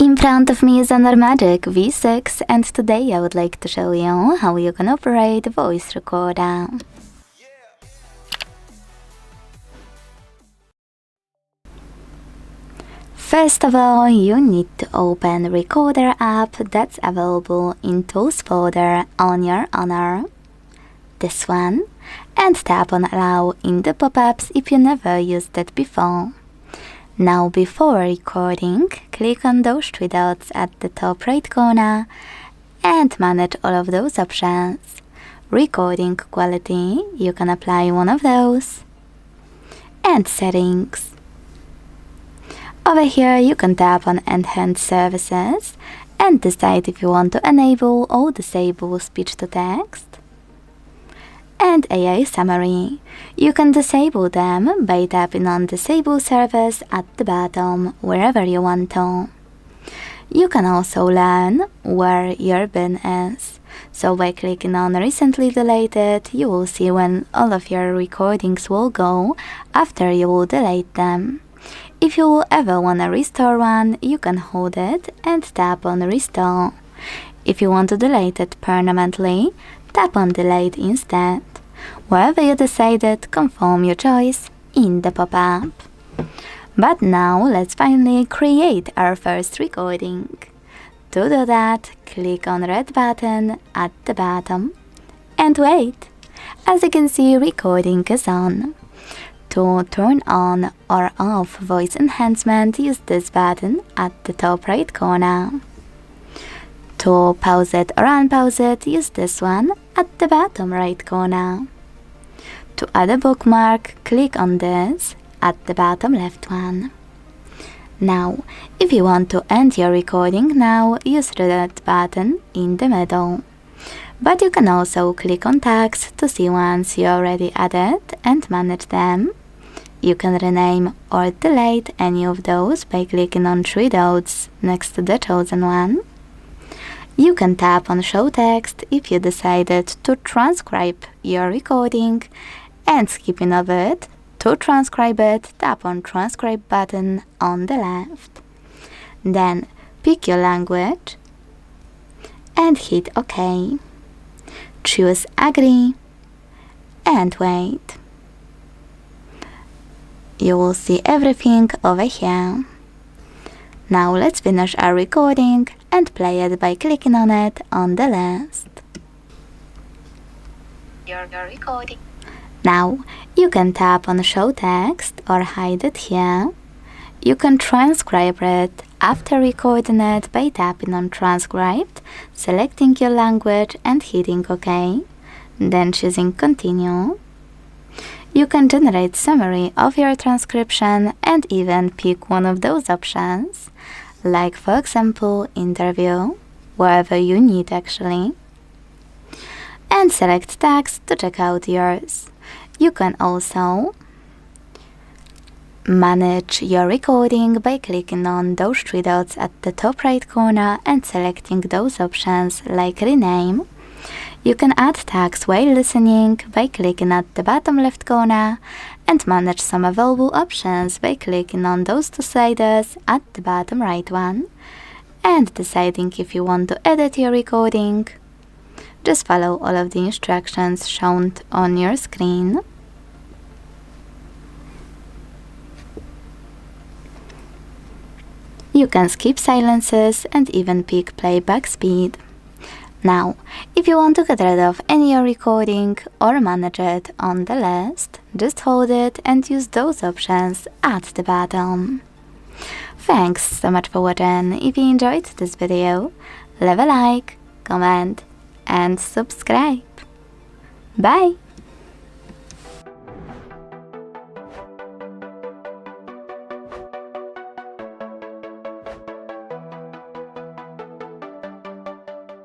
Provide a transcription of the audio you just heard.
In front of me is another Magic V6, and today I would like to show you how you can operate a voice recorder. First of all, you need to open Recorder app that's available in Tools folder on your Honor. This one, and tap on Allow in the pop-ups if you never used it before. Now before recording, click on those three dots at the top right corner and manage all of those options. Recording quality, you can apply one of those. And settings. Over here you can tap on Enhance Services and decide if you want to enable or disable speech to text. And AI Summary. You can disable them by tapping on Disable Service at the bottom wherever you want to. You can also learn where your bin is. So by clicking on Recently Deleted, you will see when all of your recordings will go after you will delete them. If you will ever want to restore one, you can hold it and tap on Restore. If you want to delete it permanently, tap on Delete instead. Wherever you decided, confirm your choice in the pop-up. But now let's finally create our first recording. To do that, click on red button at the bottom and wait. As you can see, recording is on. To turn on or off voice enhancement, use this button at the top right corner. To pause it or unpause it, use this one at the bottom right corner. To add a bookmark, click on this at the bottom left one. Now, if you want to end your recording now, use the red button in the middle. But you can also click on tags to see ones you already added and manage them. You can rename or delete any of those by clicking on three dots next to the chosen one. You can tap on Show Text if you decided to transcribe your recording, and skipping over it, to transcribe it, tap on Transcribe button on the left. Then pick your language and hit OK. Choose Agree and wait. You will see everything over here. Now let's finish our recording and play it by clicking on it on the list. Your recording. Now you can tap on Show Text or hide it here. You can transcribe it after recording it by tapping on Transcribed, selecting your language and hitting OK, then choosing Continue. You can generate summary of your transcription and even pick one of those options, like for example interview, wherever you need actually, and select text to check out yours. You can also manage your recording by clicking on those three dots at the top right corner and selecting those options like rename. You can add tags while listening by clicking at the bottom left corner and manage some available options by clicking on those two sliders at the bottom right one and deciding if you want to edit your recording. Just follow all of the instructions shown on your screen. You can skip silences and even pick playback speed. Now, if you want to get rid of any your recording or manage it on the list, just hold it and use those options at the bottom. Thanks so much for watching. If you enjoyed this video, leave a like, comment and subscribe. Bye!